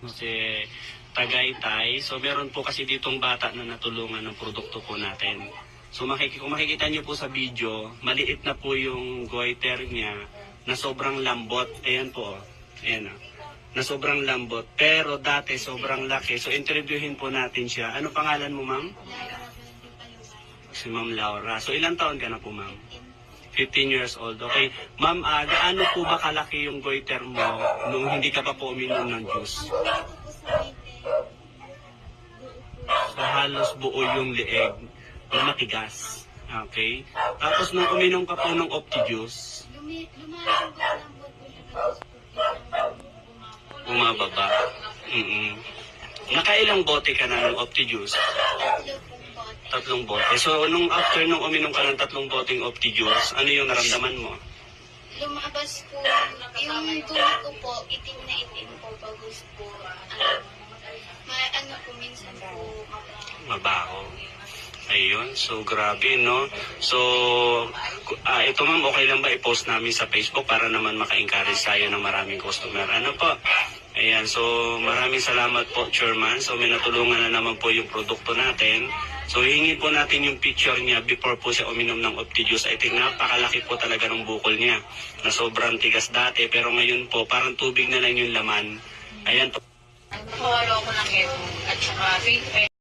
Kasi Tagaytay. So meron po kasi ditong bata na natulungan ng produkto po natin. So kung makikita niyo po sa video, maliit na po yung goiter niya na sobrang lambot. Ayan po. Ayan. Na sobrang lambot. Pero dati sobrang laki. So interviewin po natin siya. Ano pangalan mo, ma'am? Si Ma'am Laura. So ilang taon ka na po, ma'am? 15 years old. Okay. Ma'am, gaano po ba kalaki yung goiter mo nung hindi ka pa po uminom ng juice? So halos buo yung leeg na matigas. Okay. Tapos nung uminom ka po ng Opti-Juice, bumababa. Nakailang bote ka na ng Opti-Juice? 3 bote. So nung after nung uminom ka ng 3 boteng Opti-Juice, ano yung naramdaman mo? Lumabas po, yung tulog ko po, itim na itim po, bagus po. Ano po, minsan po, Mabaho. Ayun, so grabe, no? So, ito ma'am, okay lang ba i-post namin sa Facebook para naman maka-encourage tayo ng maraming customer? Ano po? Ayan, so maraming salamat po, Chairman. So may natulungan na naman po yung produkto natin. So hingin po natin yung picture niya before po siya uminom ng Opti-Juice. I think napakalaki po talaga ng bukol niya na sobrang tigas dati. Pero ngayon po, parang tubig na lang yung laman. Ayan po. Follow ko ng ito at saka Facebook.